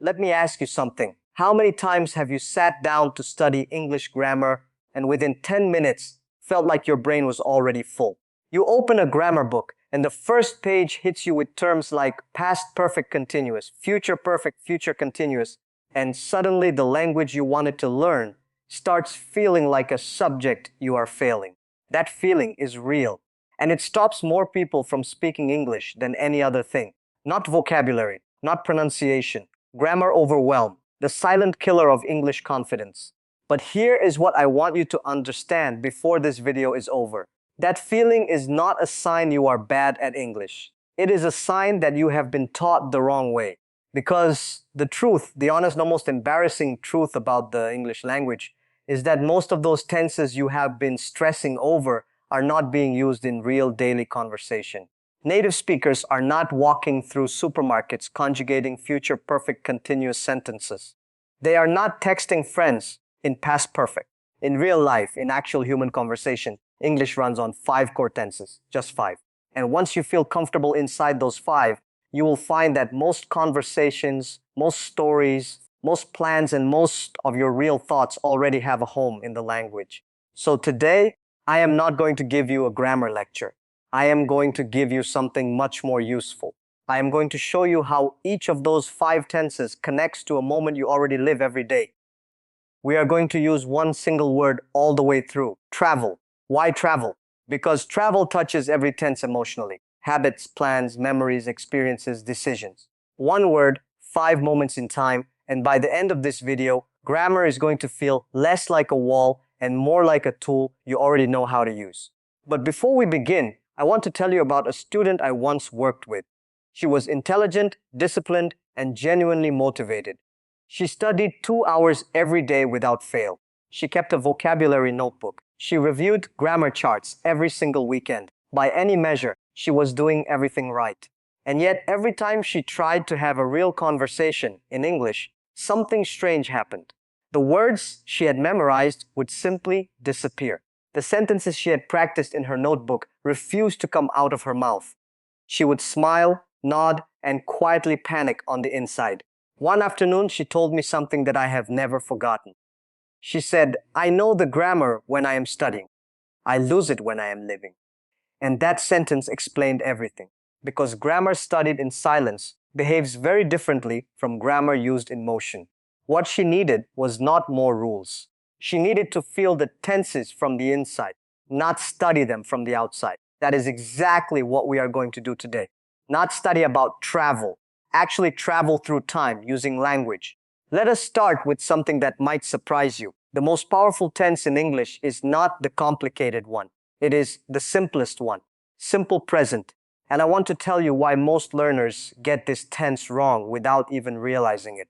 Let me ask you something. How many times have you sat down to study English grammar and within 10 minutes felt like your brain was already full? You open a grammar book and the first page hits you with terms like past perfect continuous, future perfect, future continuous, and suddenly the language you wanted to learn starts feeling like a subject you are failing. That feeling is real, and it stops more people from speaking English than any other thing. Not vocabulary, not pronunciation, grammar overwhelm, the silent killer of English confidence. But here is what I want you to understand before this video is over. That feeling is not a sign you are bad at English. It is a sign that you have been taught the wrong way. Because the truth, the honest, almost embarrassing truth about the English language is that most of those tenses you have been stressing over are not being used in real daily conversation. Native speakers are not walking through supermarkets conjugating future perfect continuous sentences. They are not texting friends in past perfect. In real life, in actual human conversation, English runs on 5 core tenses, just 5. And once you feel comfortable inside those 5, you will find that most conversations, most stories, most plans, and most of your real thoughts already have a home in the language. So today, I am not going to give you a grammar lecture. I am going to give you something much more useful. I am going to show you how each of those 5 tenses connects to a moment you already live every day. We are going to use one single word all the way through. Travel. Why travel? Because travel touches every tense emotionally. Habits, plans, memories, experiences, decisions. One word, 5 moments in time, and by the end of this video, grammar is going to feel less like a wall and more like a tool you already know how to use. But before we begin, I want to tell you about a student I once worked with. She was intelligent, disciplined, and genuinely motivated. She studied 2 hours every day without fail. She kept a vocabulary notebook. She reviewed grammar charts every single weekend. By any measure, she was doing everything right. And yet, every time she tried to have a real conversation in English, something strange happened. The words she had memorized would simply disappear. The sentences she had practiced in her notebook refused to come out of her mouth. She would smile, nod, and quietly panic on the inside. One afternoon, she told me something that I have never forgotten. She said, "I know the grammar when I am studying. I lose it when I am living." And that sentence explained everything. Because grammar studied in silence behaves very differently from grammar used in motion. What she needed was not more rules. She needed to feel the tenses from the inside, not study them from the outside. That is exactly what we are going to do today. Not study about travel, actually travel through time using language. Let us start with something that might surprise you. The most powerful tense in English is not the complicated one. It is the simplest one, simple present. And I want to tell you why most learners get this tense wrong without even realizing it.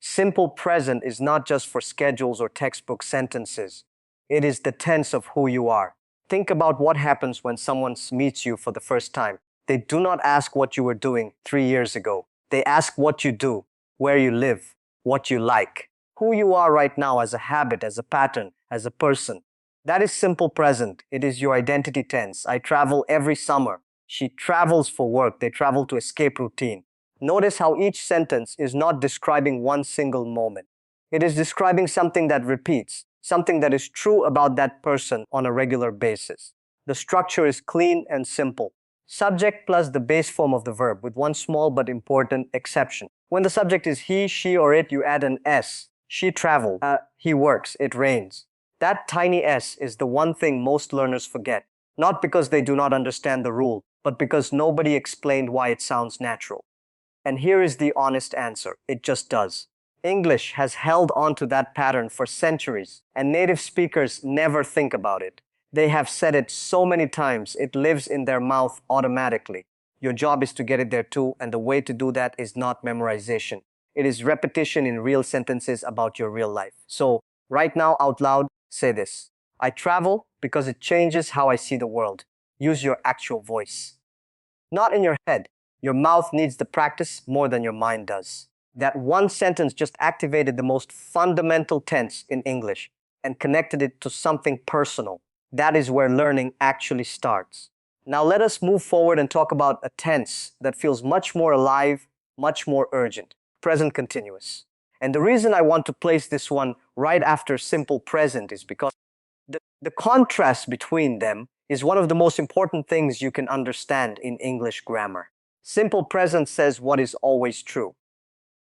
Simple present is not just for schedules or textbook sentences. It is the tense of who you are. Think about what happens when someone meets you for the first time. They do not ask what you were doing 3 years ago. They ask what you do, where you live, what you like, who you are right now as a habit, as a pattern, as a person. That is simple present. It is your identity tense. I travel every summer. She travels for work. They travel to escape routine. Notice how each sentence is not describing one single moment. It is describing something that repeats, something that is true about that person on a regular basis. The structure is clean and simple. Subject plus the base form of the verb with one small but important exception. When the subject is he, she, or it, you add an S. She traveled. He works. It rains. That tiny S is the one thing most learners forget. Not because they do not understand the rule, but because nobody explained why it sounds natural. And here is the honest answer. It just does. English has held on to that pattern for centuries, and native speakers never think about it. They have said it so many times, it lives in their mouth automatically. Your job is to get it there too, and the way to do that is not memorization. It is repetition in real sentences about your real life. So, right now, out loud, say this. I travel because it changes how I see the world. Use your actual voice. Not in your head. Your mouth needs the practice more than your mind does. That one sentence just activated the most fundamental tense in English and connected it to something personal. That is where learning actually starts. Now let us move forward and talk about a tense that feels much more alive, much more urgent. present continuous. And the reason I want to place this one right after simple present is because the contrast between them is one of the most important things you can understand in English grammar. Simple present says what is always true.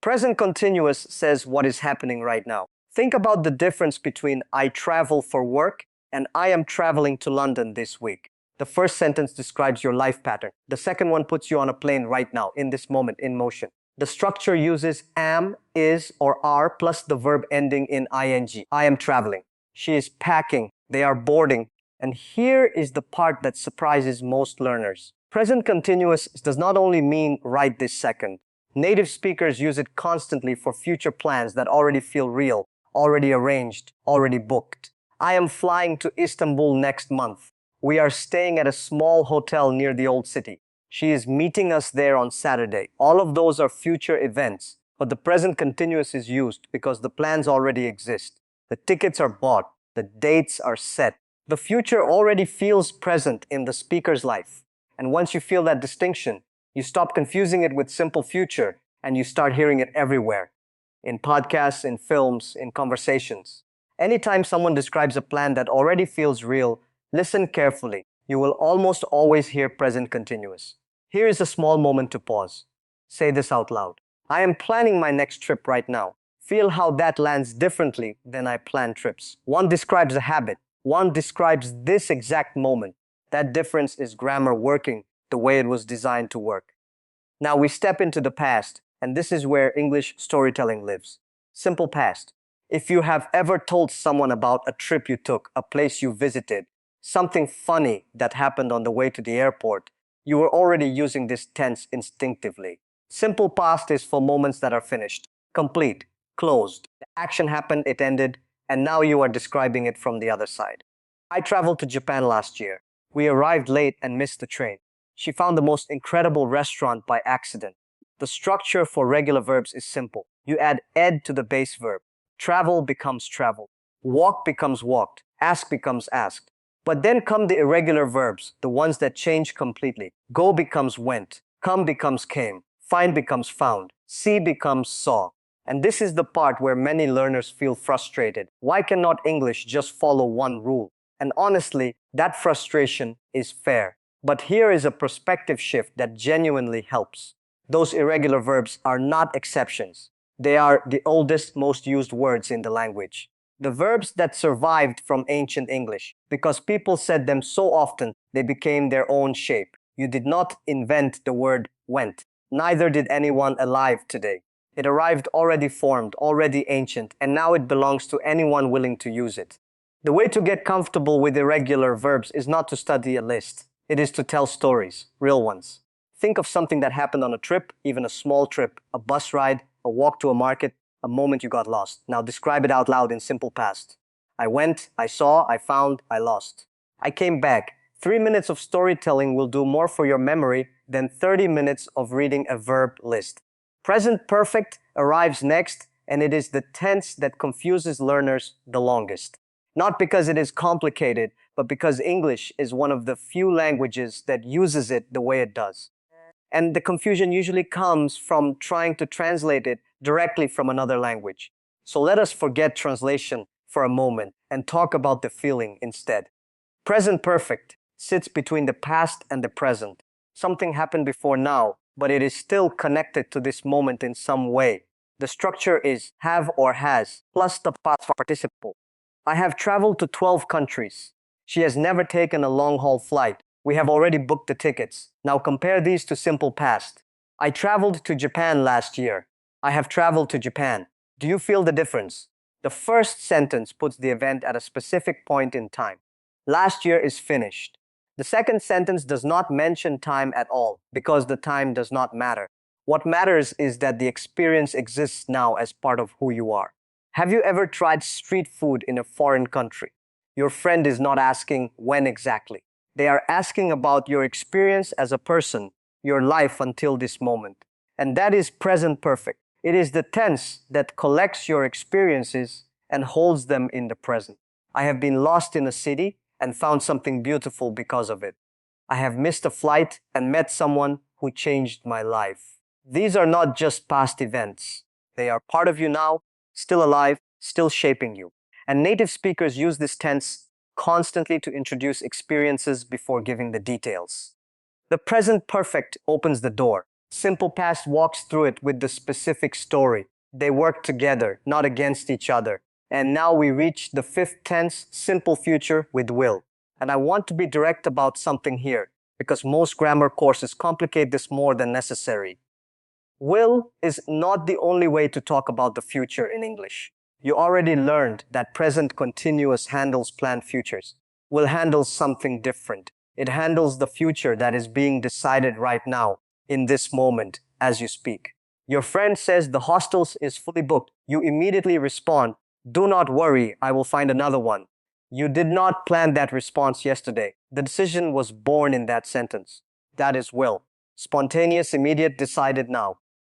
Present continuous says what is happening right now. Think about the difference between I travel for work and I am traveling to London this week. The first sentence describes your life pattern. The second one puts you on a plane right now, in this moment, in motion. The structure uses am, is, or are plus the verb ending in ing. I am traveling. She is packing. They are boarding. And here is the part that surprises most learners. Present continuous does not only mean right this second. Native speakers use it constantly for future plans that already feel real, already arranged, already booked. I am flying to Istanbul next month. We are staying at a small hotel near the old city. She is meeting us there on Saturday. All of those are future events, but the present continuous is used because the plans already exist. The tickets are bought. The dates are set. The future already feels present in the speaker's life. And once you feel that distinction, you stop confusing it with simple future and you start hearing it everywhere. In podcasts, in films, in conversations. Anytime someone describes a plan that already feels real, listen carefully. You will almost always hear present continuous. Here is a small moment to pause. Say this out loud. I am planning my next trip right now. Feel how that lands differently than I plan trips. One describes a habit. One describes this exact moment. That difference is grammar working the way it was designed to work. Now we step into the past, and this is where English storytelling lives. Simple past. If you have ever told someone about a trip you took, a place you visited, something funny that happened on the way to the airport, you were already using this tense instinctively. Simple past is for moments that are finished, complete, closed. The action happened, it ended, and now you are describing it from the other side. I traveled to Japan last year. We arrived late and missed the train. She found the most incredible restaurant by accident. The structure for regular verbs is simple. You add ed to the base verb. Travel becomes traveled. Walk becomes walked. Ask becomes asked. But then come the irregular verbs, the ones that change completely. Go becomes went. Come becomes came. Find becomes found. See becomes saw. And this is the part where many learners feel frustrated. Why cannot English just follow one rule? And honestly, that frustration is fair. But here is a perspective shift that genuinely helps. Those irregular verbs are not exceptions. They are the oldest, most used words in the language. The verbs that survived from ancient English, because people said them so often, they became their own shape. You did not invent the word went. Neither did anyone alive today. It arrived already formed, already ancient, and now it belongs to anyone willing to use it. The way to get comfortable with irregular verbs is not to study a list. It is to tell stories, real ones. Think of something that happened on a trip, even a small trip, a bus ride, a walk to a market, a moment you got lost. Now describe it out loud in simple past. I went, I saw, I found, I lost. I came back. 3 minutes of storytelling will do more for your memory than 30 minutes of reading a verb list. Present perfect arrives next, and it is the tense that confuses learners the longest. Not because it is complicated, but because English is one of the few languages that uses it the way it does. And the confusion usually comes from trying to translate it directly from another language. So let us forget translation for a moment and talk about the feeling instead. Present perfect sits between the past and the present. Something happened before now, but it is still connected to this moment in some way. The structure is have or has plus the past participle. I have traveled to 12 countries. She has never taken a long-haul flight. We have already booked the tickets. Now compare these to simple past. I traveled to Japan last year. I have traveled to Japan. Do you feel the difference? The first sentence puts the event at a specific point in time. Last year is finished. The second sentence does not mention time at all because the time does not matter. What matters is that the experience exists now as part of who you are. Have you ever tried street food in a foreign country? Your friend is not asking when exactly. They are asking about your experience as a person, your life until this moment. And that is present perfect. It is the tense that collects your experiences and holds them in the present. I have been lost in a city and found something beautiful because of it. I have missed a flight and met someone who changed my life. These are not just past events. They are part of you now, still alive, still shaping you. And native speakers use this tense constantly to introduce experiences before giving the details. The present perfect opens the door. Simple past walks through it with the specific story. They work together, not against each other. And now we reach the fifth tense, simple future with will. And I want to be direct about something here, because most grammar courses complicate this more than necessary. Will is not the only way to talk about the future in English. You already learned that present continuous handles planned futures. Will handles something different. It handles the future that is being decided right now, in this moment, as you speak. Your friend says the hostels is fully booked. You immediately respond, "Do not worry, I will find another one." You did not plan that response yesterday. The decision was born in that sentence. That is will. Spontaneous, immediate, decided now.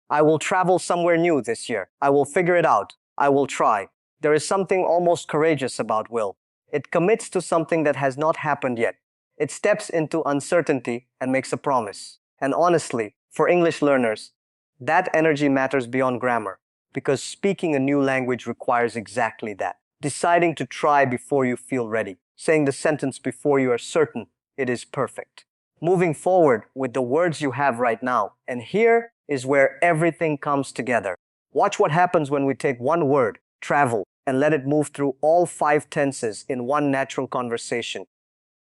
I will travel somewhere new this year. I will figure it out. I will try. There is something almost courageous about will. It commits to something that has not happened yet. It steps into uncertainty and makes a promise. And honestly, for English learners, that energy matters beyond grammar, because speaking a new language requires exactly that. Deciding to try before you feel ready. Saying the sentence before you are certain it is perfect. Moving forward with the words you have right now. And here is where everything comes together. Watch what happens when we take one word, travel, and let it move through all 5 tenses in one natural conversation.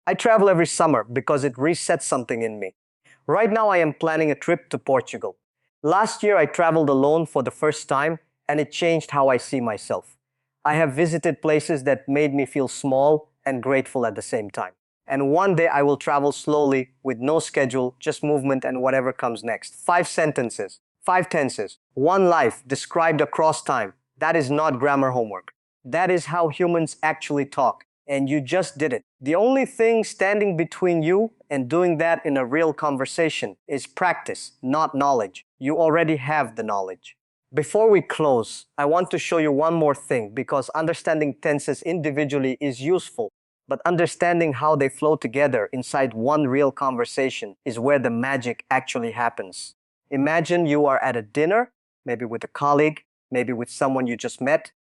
I travel every summer because it resets something in me. Right now I am planning a trip to Portugal. Last year I traveled alone for the first time, and it changed how I see myself. I have visited places that made me feel small and grateful at the same time. And one day I will travel slowly with no schedule, just movement and whatever comes next. 5 sentences, 5 tenses, one life described across time. That is not grammar homework. That is how humans actually talk. And you just did it. The only thing standing between you and doing that in a real conversation is practice, not knowledge. You already have the knowledge. Before we close, I want to show you one more thing, because understanding tenses individually is useful, but understanding how they flow together inside one real conversation is where the magic actually happens. Imagine you are at a dinner, maybe with a colleague, maybe with someone you just met,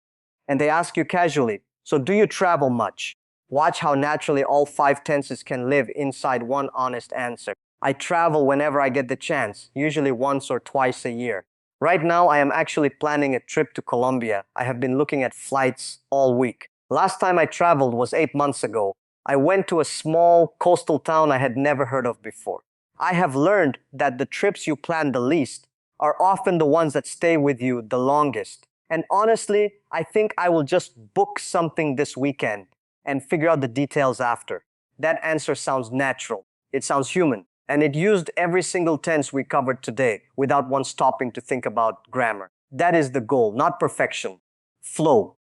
and they ask you casually, "So do you travel much?" Watch how naturally all 5 tenses can live inside one honest answer. I travel whenever I get the chance, usually once or twice a year. Right now, I am actually planning a trip to Colombia. I have been looking at flights all week. Last time I traveled was 8 months ago. I went to a small coastal town I had never heard of before. I have learned that the trips you plan the least are often the ones that stay with you the longest. And honestly, I think I will just book something this weekend and figure out the details after. That answer sounds natural. It sounds human. And it used every single tense we covered today without one stopping to think about grammar. That is the goal, not perfection. Flow.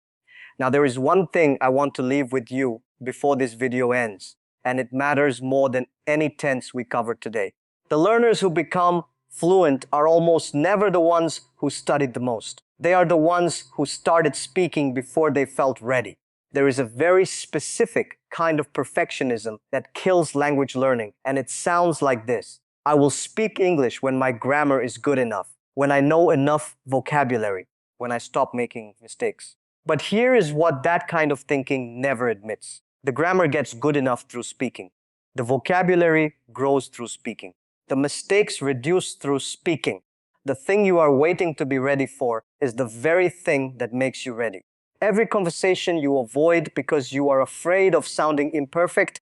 Now, there is one thing I want to leave with you before this video ends, and it matters more than any tense we covered today. The learners who become fluent are almost never the ones who studied the most. They are the ones who started speaking before they felt ready. There is a very specific kind of perfectionism that kills language learning, and it sounds like this. I will speak English when my grammar is good enough, when I know enough vocabulary, when I stop making mistakes. But here is what that kind of thinking never admits. The grammar gets good enough through speaking. The vocabulary grows through speaking. The mistakes reduce through speaking. The thing you are waiting to be ready for is the very thing that makes you ready. Every conversation you avoid because you are afraid of sounding imperfect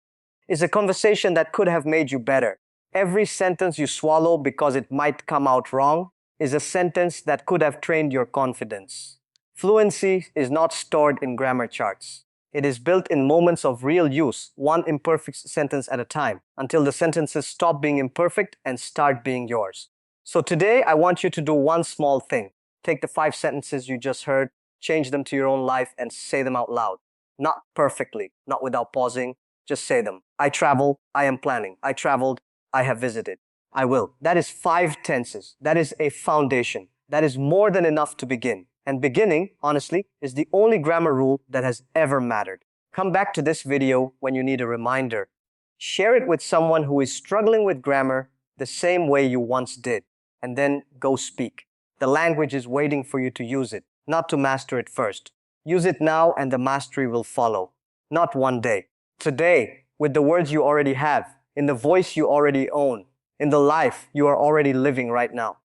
is a conversation that could have made you better. Every sentence you swallow because it might come out wrong is a sentence that could have trained your confidence. Fluency is not stored in grammar charts. It is built in moments of real use, one imperfect sentence at a time, until the sentences stop being imperfect and start being yours. So today, I want you to do one small thing. Take the 5 sentences you just heard, change them to your own life, and say them out loud. Not perfectly, not without pausing, just say them. I travel, I am planning. I traveled, I have visited. I will. That is 5 tenses. That is a foundation. That is more than enough to begin. And beginning, honestly, is the only grammar rule that has ever mattered. Come back to this video when you need a reminder. Share it with someone who is struggling with grammar the same way you once did. and then go speak. The language is waiting for you to use it, not to master it first. Use it now and the mastery will follow. Not one day. Today, with the words you already have, in the voice you already own, in the life you are already living right now.